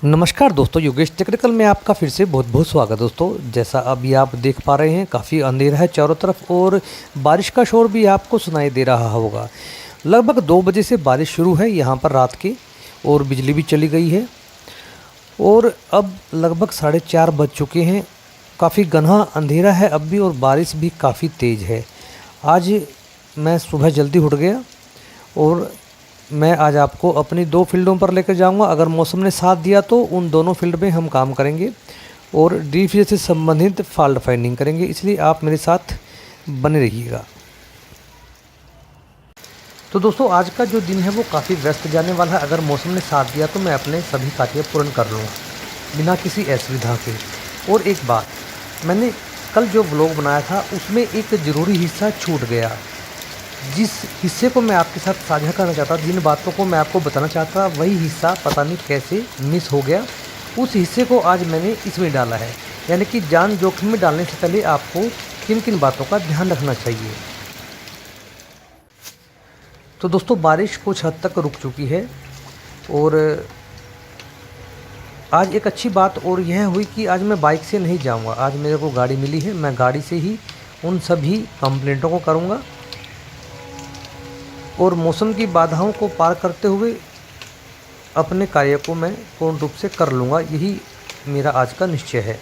नमस्कार दोस्तों, योगेश टेक्निकल में आपका फिर से बहुत बहुत स्वागत है। दोस्तों, जैसा अभी आप देख पा रहे हैं, काफ़ी अंधेरा है चारों तरफ और बारिश का शोर भी आपको सुनाई दे रहा होगा। लगभग 2 बजे से बारिश शुरू है यहाँ पर रात की, और बिजली भी चली गई है और अब लगभग 4:30 बज चुके हैं। काफ़ी घना अंधेरा है अब भी और बारिश भी काफ़ी तेज़ है। आज मैं सुबह जल्दी उठ गया और मैं आज आपको अपनी 2 फील्डों पर लेकर जाऊंगा। अगर मौसम ने साथ दिया तो उन दोनों फील्ड में हम काम करेंगे और डीपीए से संबंधित फॉल्ट फाइंडिंग करेंगे, इसलिए आप मेरे साथ बने रहिएगा। तो दोस्तों, आज का जो दिन है वो काफ़ी व्यस्त जाने वाला है। अगर मौसम ने साथ दिया तो मैं अपने सभी कार्य पूर्ण कर लूँगा बिना किसी असुविधा के। और एक बात, मैंने कल जो व्लॉग बनाया था उसमें एक ज़रूरी हिस्सा छूट गया। जिस हिस्से को मैं आपके साथ साझा करना चाहता, जिन बातों को मैं आपको बताना चाहता, वही हिस्सा पता नहीं कैसे मिस हो गया। उस हिस्से को आज मैंने इसमें डाला है, यानी कि जान जोखिम में डालने से पहले आपको किन किन बातों का ध्यान रखना चाहिए। तो दोस्तों, बारिश कुछ हद तक रुक चुकी है और आज एक अच्छी बात और यह हुई कि आज मैं बाइक से नहीं जाऊंगा। आज मेरे को गाड़ी मिली है, मैं गाड़ी से ही उन सभी कंप्लेंटों को करूंगा और मौसम की बाधाओं को पार करते हुए अपने कार्य को मैं पूर्ण रूप से कर लूँगा। यही मेरा आज का निश्चय है।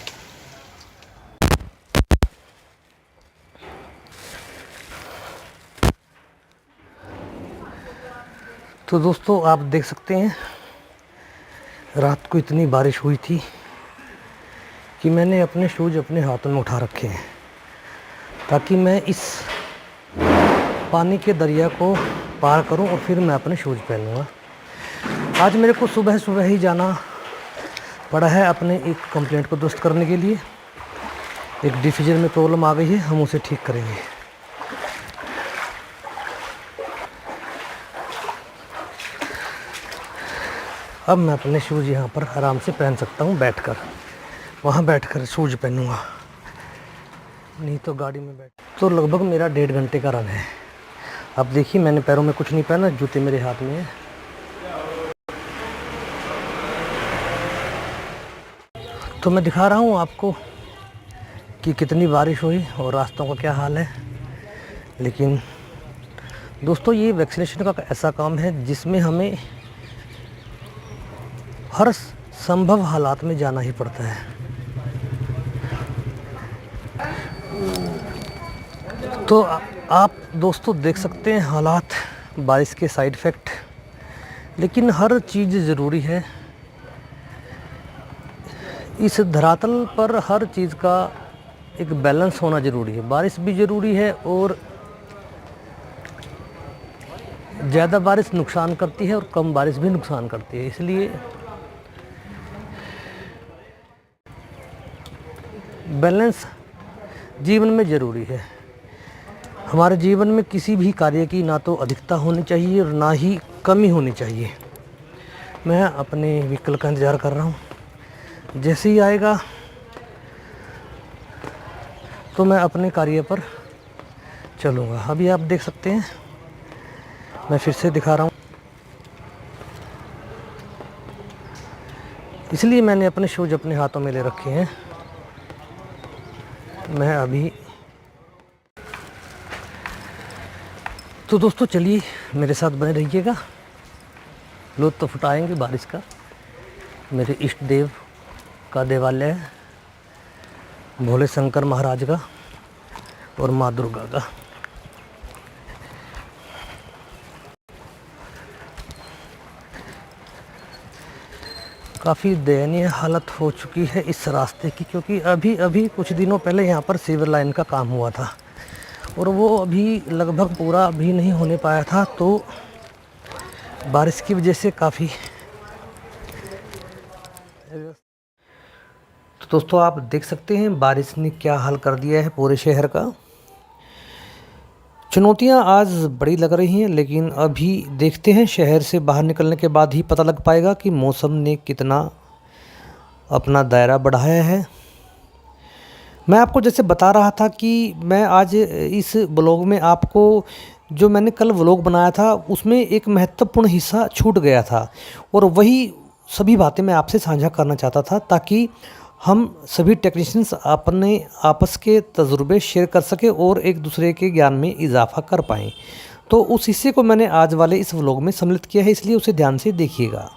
तो दोस्तों, आप देख सकते हैं रात को इतनी बारिश हुई थी कि मैंने अपने शूज़ अपने हाथों में उठा रखे हैं ताकि मैं इस पानी के दरिया को पार करूं और फिर मैं अपने शूज़ पहनूंगा। आज मेरे को सुबह सुबह ही जाना पड़ा है अपने एक कंप्लेंट को दुरुस्त करने के लिए। एक डिफ्यूज़र में प्रॉब्लम आ गई है, हम उसे ठीक करेंगे। अब मैं अपने शूज़ यहाँ पर आराम से पहन सकता हूँ, बैठकर। वहाँ बैठकर शूज़ पहनूंगा, नहीं तो गाड़ी में बैठ। तो लगभग मेरा 1.5 घंटे का रन है। अब देखिए, मैंने पैरों में कुछ नहीं पहना, जूते मेरे हाथ में है। तो मैं दिखा रहा हूँ आपको कि कितनी बारिश हुई और रास्तों का क्या हाल है। लेकिन दोस्तों, ये वैक्सीनेशन का ऐसा काम है जिसमें हमें हर संभव हालात में जाना ही पड़ता है। तो आप दोस्तों देख सकते हैं हालात, बारिश के साइड इफ़ेक्ट। लेकिन हर चीज़ ज़रूरी है। इस धरातल पर हर चीज़ का एक बैलेंस होना ज़रूरी है। बारिश भी ज़रूरी है और ज़्यादा बारिश नुकसान करती है और कम बारिश भी नुकसान करती है। इसलिए बैलेंस जीवन में ज़रूरी है। हमारे जीवन में किसी भी कार्य की ना तो अधिकता होनी चाहिए और ना ही कमी होनी चाहिए। मैं अपने व्हीकल का इंतज़ार कर रहा हूँ, जैसे ही आएगा तो मैं अपने कार्य पर चलूँगा। अभी आप देख सकते हैं, मैं फिर से दिखा रहा हूँ, इसलिए मैंने अपने शूज़ अपने हाथों में ले रखे हैं। मैं अभी तो दोस्तों, चलिए मेरे साथ बने रहिएगा। लुत्फ़ तो उठाएंगे बारिश का। मेरे इष्ट देव का देवालय है, भोले शंकर महाराज का और माँ दुर्गा का। काफ़ी दयनीय हालत हो चुकी है इस रास्ते की, क्योंकि अभी कुछ दिनों पहले यहाँ पर सीवर लाइन का काम हुआ था और वो अभी लगभग पूरा भी नहीं होने पाया था। तो बारिश की वजह से काफ़ी। तो दोस्तों, आप देख सकते हैं बारिश ने क्या हाल कर दिया है पूरे शहर का। चुनौतियां आज बड़ी लग रही हैं, लेकिन अभी देखते हैं, शहर से बाहर निकलने के बाद ही पता लग पाएगा कि मौसम ने कितना अपना दायरा बढ़ाया है। मैं आपको जैसे बता रहा था कि मैं आज इस ब्लॉग में आपको, जो मैंने कल व्लॉग बनाया था उसमें एक महत्वपूर्ण हिस्सा छूट गया था और वही सभी बातें मैं आपसे साझा करना चाहता था, ताकि हम सभी टेक्नीशियंस अपने आपस के तजुर्बे शेयर कर सकें और एक दूसरे के ज्ञान में इजाफा कर पाएँ। तो उस हिस्से को मैंने आज वाले इस व्लॉग में सम्मिलित किया है, इसलिए उसे ध्यान से देखिएगा।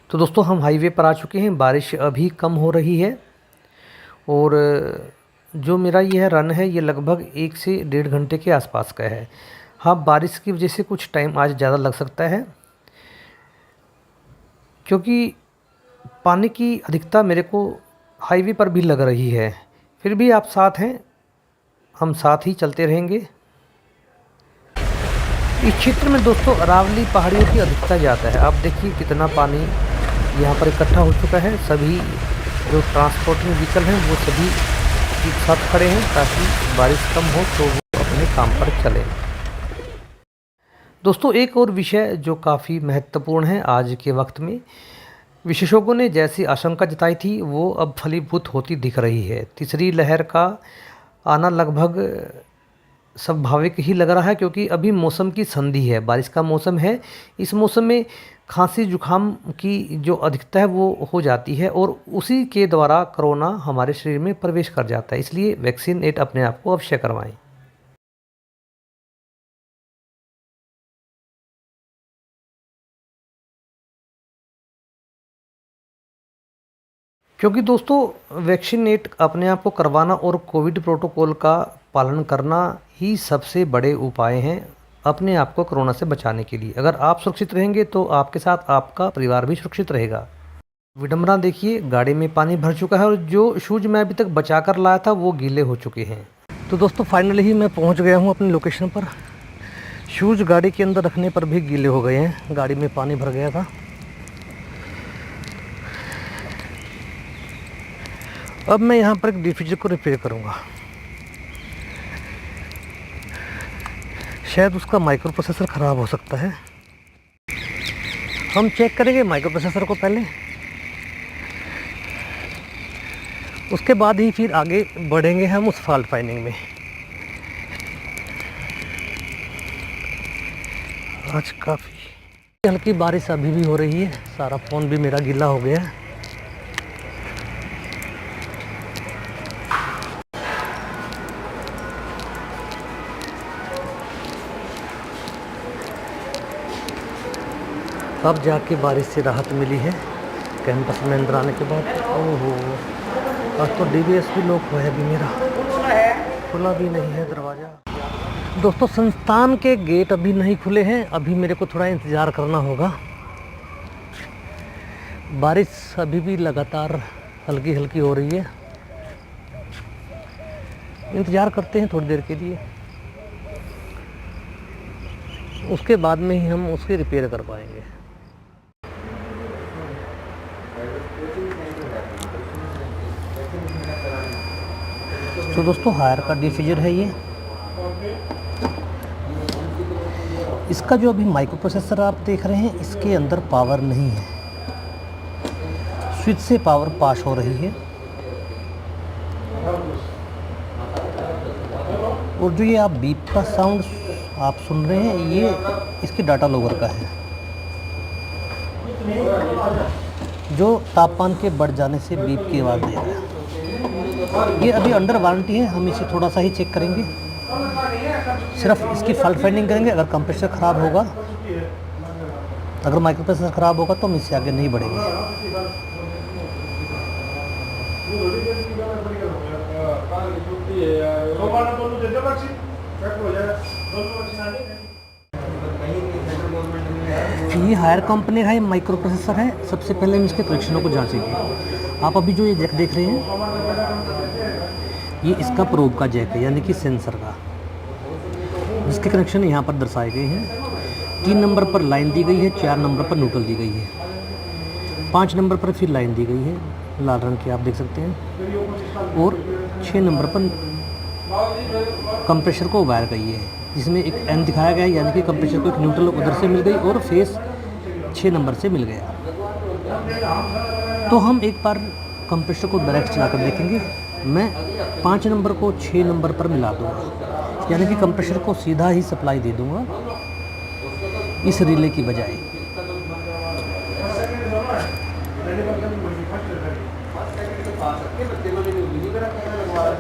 तो दोस्तों, हम हाईवे पर आ चुके हैं। बारिश अभी कम हो रही है और जो मेरा यह रन है ये लगभग 1 से 1.5 घंटे के आसपास का है। हाँ, बारिश की वजह से कुछ टाइम आज ज़्यादा लग सकता है, क्योंकि पानी की अधिकता मेरे को हाईवे पर भी लग रही है। फिर भी आप साथ हैं, हम साथ ही चलते रहेंगे। इस क्षेत्र में दोस्तों अरावली पहाड़ियों की अधिकता ज़्यादा है। आप देखिए कितना पानी यहाँ पर इकट्ठा हो चुका है। सभी जो ट्रांसपोर्टिंग व्हीकल हैं वो सभी एक साथ खड़े हैं, ताकि बारिश कम हो तो वो अपने काम पर चलें। दोस्तों, एक और विषय जो काफ़ी महत्वपूर्ण है आज के वक्त में, विशेषज्ञों ने जैसी आशंका जताई थी वो अब फलीभूत होती दिख रही है। तीसरी लहर का आना लगभग स्वाभाविक ही लग रहा है, क्योंकि अभी मौसम की संधि है, बारिश का मौसम है। इस मौसम में खांसी जुकाम की जो अधिकता है वो हो जाती है और उसी के द्वारा कोरोना हमारे शरीर में प्रवेश कर जाता है। इसलिए वैक्सीनेट अपने आप को अवश्य करवाएं। क्योंकि दोस्तों, वैक्सीनेट अपने आप को करवाना और कोविड प्रोटोकॉल का पालन करना ही सबसे बड़े उपाय हैं अपने आप को कोरोना से बचाने के लिए। अगर आप सुरक्षित रहेंगे तो आपके साथ आपका परिवार भी सुरक्षित रहेगा। विडंबना देखिए, गाड़ी में पानी भर चुका है और जो शूज़ मैं अभी तक बचा कर लाया था वो गीले हो चुके हैं। तो दोस्तों, फाइनली ही मैं पहुंच गया हूं अपनी लोकेशन पर। शूज़ गाड़ी के अंदर रखने पर भी गीले हो गए हैं, गाड़ी में पानी भर गया था। अब मैं यहाँ पर एक डिफ्यूज़र को रिपेयर करूँगा। शायद उसका माइक्रो प्रोसेसर ख़राब हो सकता है। हम चेक करेंगे माइक्रो प्रोसेसर को पहले, उसके बाद ही फिर आगे बढ़ेंगे हम उस फॉल्ट फाइंडिंग में। आज काफ़ी हल्की बारिश अभी भी हो रही है, सारा फ़ोन भी मेरा गीला हो गया है। अब जाके बारिश से राहत मिली है कैंपस में अंदर आने के बाद। ओहो, आज तो डीबीएस भी लॉक हुआ है अभी मेरा, खुला भी नहीं है दरवाज़ा। दोस्तों, संस्थान के गेट अभी नहीं खुले हैं, अभी मेरे को थोड़ा इंतज़ार करना होगा। बारिश अभी भी लगातार हल्की हल्की हो रही है, इंतज़ार करते हैं थोड़ी देर के लिए, उसके बाद में ही हम उसकी रिपेयर कर पाएंगे। तो दोस्तों, हायर का डिफ्यूज़र है ये। इसका जो अभी माइक्रो प्रोसेसर आप देख रहे हैं, इसके अंदर पावर नहीं है, स्विच से पावर पास हो रही है। और जो ये आप बीप का साउंड आप सुन रहे हैं, ये इसके डाटा लॉगर का है, जो तापमान के बढ़ जाने से बीप की आवाज़ दे रहा है। ये अभी अंडर वारंटी है, हम इसे थोड़ा सा ही चेक करेंगे, सिर्फ इसकी फॉल्ट फाइंडिंग करेंगे। अगर कंप्रेसर ख़राब होगा, अगर माइक्रो प्रोसेसर ख़राब होगा तो हम इससे आगे नहीं बढ़ेंगे। ये हायर कंपनी का माइक्रो प्रोसेसर है। सबसे पहले हम इसके कनेक्शनों को जांचेंगे। आप अभी जो ये जैक देख रहे हैं, ये इसका प्रोब का जैक है, यानी कि सेंसर का, जिसके कनेक्शन यहाँ पर दर्शाए गए हैं। 3 नंबर पर लाइन दी गई है, 4 नंबर पर न्यूट्रल दी गई है, 5 नंबर पर फिर लाइन दी गई है, लाल रंग की आप देख सकते हैं, और 6 नंबर पर कंप्रेसर को वायर गई है, जिसमें एक एन दिखाया गया है, यानी कि कंप्रेसर को एक न्यूट्रल उधर से मिल गई और फेस 6 नंबर से मिल गया। तो हम एक बार कंप्रेसर को डायरेक्ट चलाकर देखेंगे। मैं 5 नंबर को 6 नंबर पर मिला दूँगा, यानी कि कंप्रेसर को सीधा ही सप्लाई दे दूँगा इस रिले की बजाय।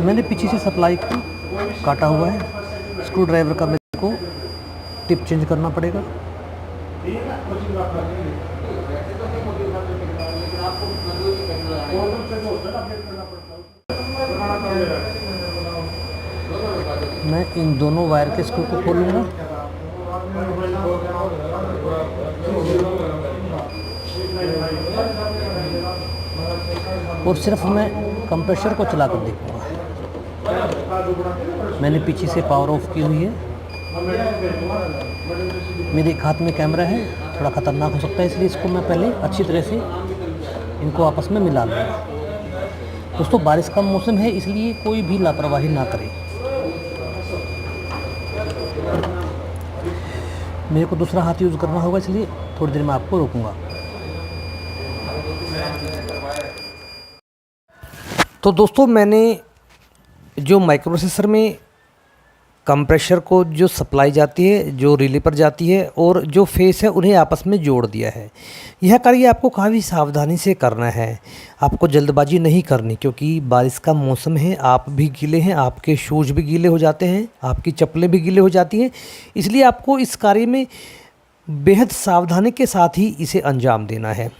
मैंने पीछे से सप्लाई को काटा हुआ है। स्क्रू ड्राइवर का मेरे को टिप चेंज करना पड़ेगा। मैं इन दोनों वायर के स्क्रू को खोलूँगा। और सिर्फ मैं कंप्रेसर को चला कर देखूँगा। मैंने पीछे से पावर ऑफ की हुई है। मेरे एक हाथ में कैमरा है, थोड़ा ख़तरनाक हो सकता है, इसलिए इसको मैं पहले अच्छी तरह से इनको आपस में मिला लूँगा। दोस्तों, बारिश का मौसम है, इसलिए कोई भी लापरवाही ना करें। मेरे को दूसरा हाथ यूज़ करना होगा, इसलिए थोड़ी देर में आपको रोकूंगा। तो दोस्तों, मैंने जो माइक्रो प्रोसेसर में कंप्रेसर को जो सप्लाई जाती है, जो रिले पर जाती है और जो फेस है, उन्हें आपस में जोड़ दिया है। यह कार्य आपको काफ़ी सावधानी से करना है। आपको जल्दबाजी नहीं करनी, क्योंकि बारिश का मौसम है, आप भी गीले हैं, आपके शूज़ भी गीले हो जाते हैं, आपकी चप्पलें भी गीले हो जाती हैं। इसलिए आपको इस कार्य में बेहद सावधानी के साथ ही इसे अंजाम देना है।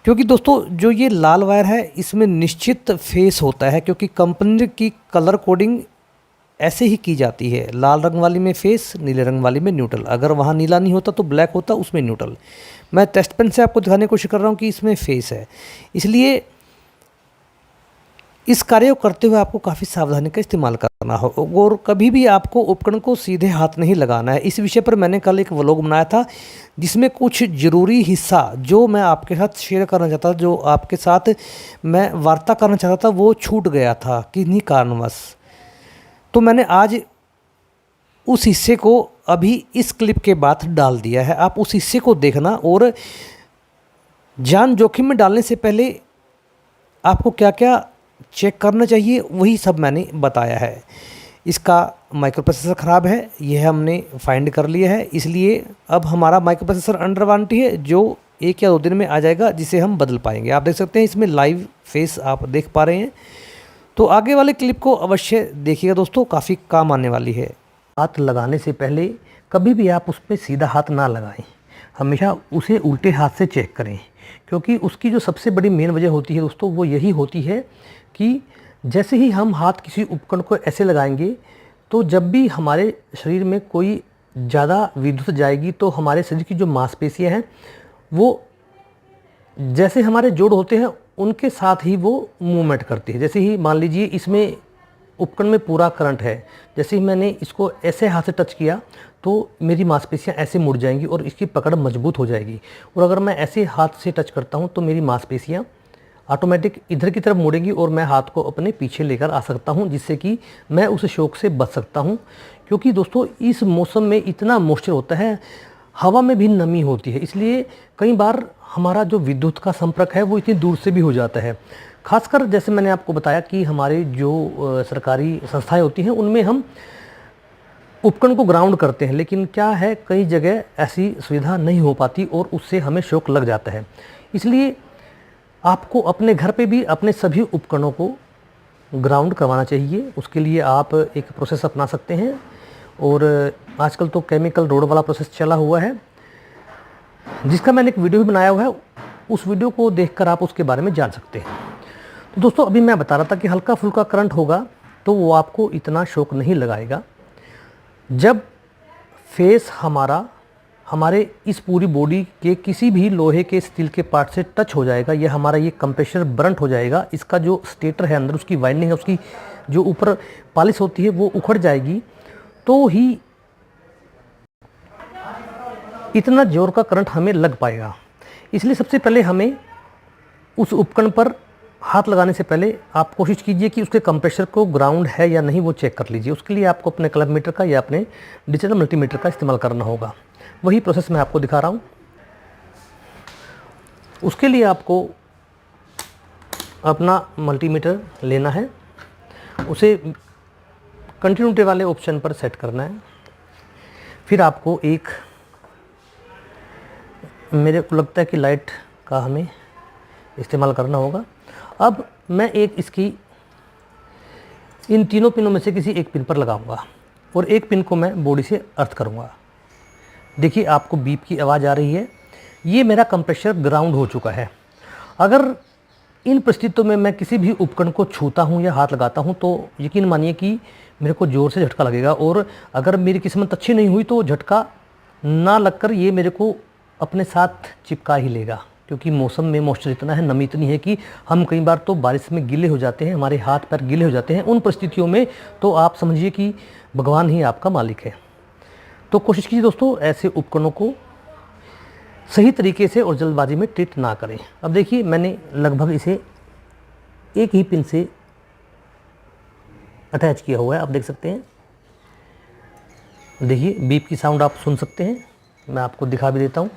क्योंकि दोस्तों, जो ये लाल वायर है, इसमें निश्चित फेस होता है, क्योंकि कंपनी की कलर कोडिंग ऐसे ही की जाती है। लाल रंग वाली में फेस, नीले रंग वाली में न्यूट्रल। अगर वहाँ नीला नहीं होता तो ब्लैक होता, उसमें न्यूट्रल। मैं टेस्ट पेन से आपको दिखाने की कोशिश कर रहा हूँ कि इसमें फेस है। इसलिए इस कार्य को करते हुए आपको काफ़ी सावधानी का इस्तेमाल करना हो, और कभी भी आपको उपकरण को सीधे हाथ नहीं लगाना है। इस विषय पर मैंने कल एक व्लॉग बनाया था, जिसमें कुछ ज़रूरी हिस्सा जो मैं आपके साथ शेयर करना चाहता था, जो आपके साथ मैं वार्ता करना चाहता था, वो छूट गया था किन्हीं कारणवश। तो मैंने आज उस हिस्से को अभी इस क्लिप के बाद डाल दिया है। आप उस हिस्से को देखना, और जान जोखिम में डालने से पहले आपको क्या क्या चेक करना चाहिए, वही सब मैंने बताया है। इसका माइक्रो प्रोसेसर ख़राब है, यह हमने फाइंड कर लिया है। इसलिए अब हमारा माइक्रो प्रोसेसर अंडर वारंटी है, जो 1 या 2 दिन में आ जाएगा, जिसे हम बदल पाएंगे। आप देख सकते हैं, इसमें लाइव फेस आप देख पा रहे हैं। तो आगे वाले क्लिप को अवश्य देखिएगा दोस्तों, काफ़ी काम आने वाली है। हाथ लगाने से पहले कभी भी आप उस पर सीधा हाथ ना लगाएं। हमेशा उसे उल्टे हाथ से चेक करें, क्योंकि उसकी जो सबसे बड़ी मेन वजह होती है दोस्तों, वो यही होती है कि जैसे ही हम हाथ किसी उपकरण को ऐसे लगाएंगे, तो जब भी हमारे शरीर में कोई ज़्यादा विद्युत जाएगी, तो हमारे शरीर की जो मांसपेशियां हैं, वो जैसे हमारे जोड़ होते हैं, उनके साथ ही वो मूवमेंट करती है। जैसे ही मान लीजिए इसमें उपकरण में पूरा करंट है, जैसे ही मैंने इसको ऐसे हाथ से टच किया, तो मेरी मांसपेशियां ऐसे मुड़ जाएंगी और इसकी पकड़ मजबूत हो जाएगी। और अगर मैं ऐसे हाथ से टच करता हूं, तो मेरी मांसपेशियां ऑटोमेटिक इधर की तरफ मुड़ेंगी और मैं हाथ को अपने पीछे लेकर आ सकता हूं, जिससे कि मैं उस शॉक से बच सकता हूं। क्योंकि दोस्तों, इस मौसम में इतना मॉइस्चर होता है, हवा में भी नमी होती है, इसलिए कई बार हमारा जो विद्युत का संपर्क है, वो इतनी दूर से भी हो जाता है। खासकर जैसे मैंने आपको बताया कि हमारे जो सरकारी संस्थाएं होती हैं, उनमें हम उपकरण को ग्राउंड करते हैं, लेकिन क्या है, कई जगह ऐसी सुविधा नहीं हो पाती और उससे हमें शॉक लग जाता है। इसलिए आपको अपने घर पे भी अपने सभी उपकरणों को ग्राउंड करवाना चाहिए। उसके लिए आप एक प्रोसेस अपना सकते हैं, और आजकल तो केमिकल रोड वाला प्रोसेस चला हुआ है, जिसका मैंने एक वीडियो भी बनाया हुआ है। उस वीडियो को देखकर आप उसके बारे में जान सकते हैं। तो दोस्तों, अभी मैं बता रहा था कि हल्का फुल्का करंट होगा तो वो आपको इतना शॉक नहीं लगाएगा। जब फेस हमारे इस पूरी बॉडी के किसी भी लोहे के स्टील के पार्ट से टच हो जाएगा, या हमारा ये कंप्रेसर बर्न्ट हो जाएगा, इसका जो स्टेटर है अंदर, उसकी वाइंडिंग है, उसकी जो ऊपर पॉलिश होती है, वो उखड़ जाएगी, तो ही इतना जोर का करंट हमें लग पाएगा। इसलिए सबसे पहले हमें उस उपकरण पर हाथ लगाने से पहले आप कोशिश कीजिए कि उसके कंप्रेसर को ग्राउंड है या नहीं, वो चेक कर लीजिए। उसके लिए आपको अपने क्लब मीटर का या अपने डिजिटल मल्टीमीटर का इस्तेमाल करना होगा। वही प्रोसेस मैं आपको दिखा रहा हूँ। उसके लिए आपको अपना मल्टीमीटर लेना है, उसे कंटिन्यूटी वाले ऑप्शन पर सेट करना है। फिर आपको एक, मेरे को लगता है कि लाइट का हमें इस्तेमाल करना होगा। अब मैं इन तीनों पिनों में से किसी एक पिन पर लगाऊंगा और एक पिन को मैं बॉडी से अर्थ करूंगा। देखिए आपको बीप की आवाज़ आ रही है। ये मेरा कंप्रेसर ग्राउंड हो चुका है। अगर इन परिस्थितियों में मैं किसी भी उपकरण को छूता हूँ या हाथ लगाता हूँ तो यकीन मानिए कि मेरे को ज़ोर से झटका लगेगा, और अगर मेरी किस्मत अच्छी नहीं हुई तो झटका ना लगकर ये मेरे को अपने साथ चिपका ही लेगा, क्योंकि मौसम में मॉइस्चर इतना है, नमी इतनी है कि हम कई बार तो बारिश में गीले हो जाते हैं, हमारे हाथ पैर गीले हो जाते हैं। उन परिस्थितियों में तो आप समझिए कि भगवान ही आपका मालिक है। तो कोशिश कीजिए दोस्तों ऐसे उपकरणों को सही तरीके से और जल्दबाजी में ट्रीट ना करें। अब देखिए मैंने लगभग इसे एक ही पिन से अटैच किया हुआ है, आप देख सकते हैं। देखिए बीप की साउंड आप सुन सकते हैं, मैं आपको दिखा भी देता हूँ।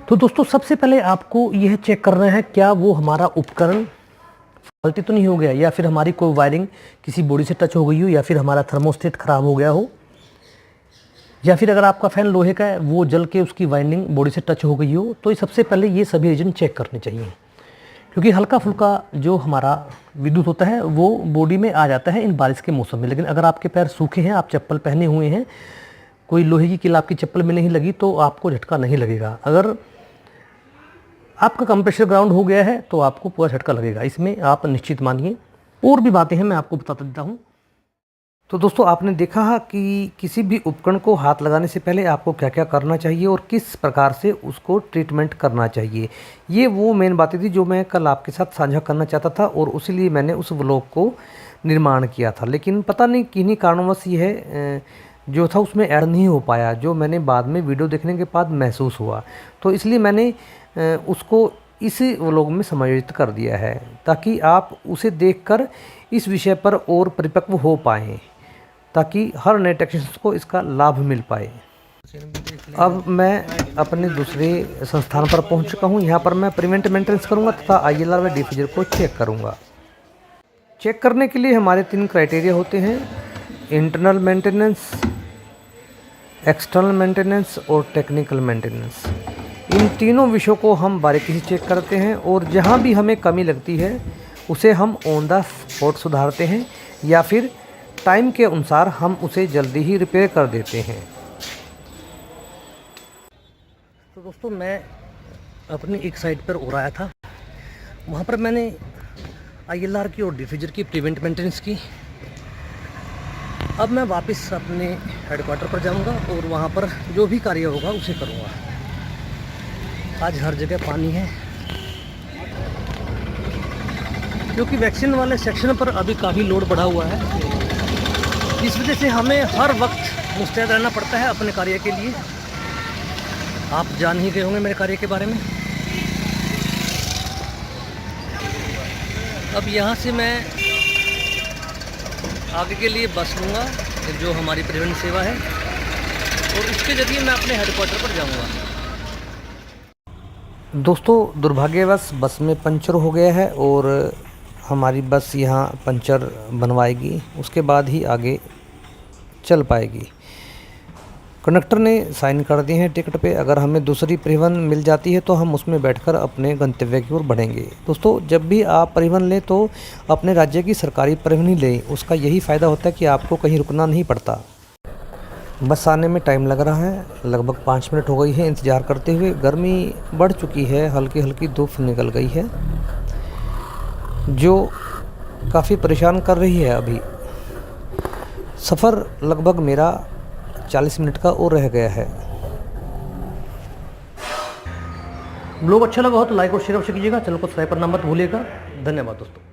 तो दोस्तों सबसे पहले आपको यह चेक करना है क्या वो हमारा उपकरण फॉल्टी तो नहीं हो गया, या फिर हमारी कोई वायरिंग किसी बॉडी से टच हो गई हो, या फिर हमारा थर्मोस्टेट ख़राब हो गया हो, या फिर अगर आपका फ़ैन लोहे का है वो जल के उसकी वाइंडिंग बॉडी से टच हो गई हो। तो सबसे पहले ये सभी रीजन चेक करने चाहिए, क्योंकि हल्का फुल्का जो हमारा विद्युत होता है वो बॉडी में आ जाता है इन बारिश के मौसम में। लेकिन अगर आपके पैर सूखे हैं, आप चप्पल पहने हुए हैं, कोई लोहे की कील आपकी चप्पल में नहीं लगी तो आपको झटका नहीं लगेगा। अगर आपका कंप्रेसर ग्राउंड हो गया है तो आपको पूरा झटका लगेगा, इसमें आप निश्चित मानिए। और भी बातें हैं मैं आपको बताता देता हूँ। तो दोस्तों आपने देखा है कि किसी भी उपकरण को हाथ लगाने से पहले आपको क्या क्या करना चाहिए और किस प्रकार से उसको ट्रीटमेंट करना चाहिए। ये वो मेन बातें थी जो मैं कल आपके साथ साझा करना चाहता था, और इसीलिए मैंने उस व्लॉग को निर्माण किया था। लेकिन पता नहीं किन्हीं कारणवश ये है जो था उसमें ऐड नहीं हो पाया, जो मैंने बाद में वीडियो देखने के बाद महसूस हुआ। तो इसलिए मैंने उसको इस व्लॉग में समायोजित कर दिया है, ताकि आप उसे देखकर इस विषय पर और परिपक्व हो पाएँ, ताकि हर नए टेक्नीशियंस को इसका लाभ मिल पाए। अब मैं अपने दूसरे संस्थान पर पहुंच चुका हूं। यहां पर मैं प्रिवेंट मेंटेनेंस करूंगा तथा ILR व डिफ्यूजर को चेक करूंगा। चेक करने के लिए हमारे 3 क्राइटेरिया होते हैं: इंटरनल मेंटेनेंस, एक्सटर्नल मेंटेनेंस और टेक्निकल मेंटेनेंस। इन तीनों विषयों को हम बारीकी से चेक करते हैं, और जहां भी हमें कमी लगती है उसे हम ऑन द स्पॉट सुधारते हैं, या फिर टाइम के अनुसार हम उसे जल्दी ही रिपेयर कर देते हैं। तो दोस्तों मैं अपनी एक साइट पर और आया था, वहाँ पर मैंने ILR की और डिफ्यूजर की प्रिवेंट मेंटेनेंस की। अब मैं वापस अपने हेडक्वार्टर पर जाऊंगा और वहाँ पर जो भी कार्य होगा उसे करूँगा। आज हर जगह पानी है, क्योंकि वैक्सीन वाले सेक्शन पर अभी काफ़ी लोड बढ़ा हुआ है। इस वजह से हमें हर वक्त मुस्तैद रहना पड़ता है अपने कार्य के लिए। आप जान ही गए होंगे मेरे कार्य के बारे में। अब यहाँ से मैं आगे के लिए बस लूँगा जो हमारी परिवहन सेवा है, और उसके ज़रिए मैं अपने हेडक्वार्टर पर जाऊँगा। दोस्तों दुर्भाग्यवश बस में पंचर हो गया है, और हमारी बस यहाँ पंचर बनवाएगी, उसके बाद ही आगे चल पाएगी। कंडक्टर ने साइन कर दिए हैं टिकट पे। अगर हमें दूसरी परिवहन मिल जाती है तो हम उसमें बैठकर अपने गंतव्य की ओर बढ़ेंगे। दोस्तों जब भी आप परिवहन लें तो अपने राज्य की सरकारी परिवहन ही लें, उसका यही फ़ायदा होता है कि आपको कहीं रुकना नहीं पड़ता। बस आने में टाइम लग रहा है, लगभग 5 मिनट हो गई है इंतज़ार करते हुए। गर्मी बढ़ चुकी है, हल्की हल्की धूप निकल गई है जो काफ़ी परेशान कर रही है। अभी सफ़र लगभग मेरा 40 मिनट का और रह गया है। ब्लॉग अच्छा लगा हो तो लाइक और शेयर अवश्य कीजिएगा। चैनल को सब्सक्राइब करना मत भूलिएगा। धन्यवाद दोस्तों।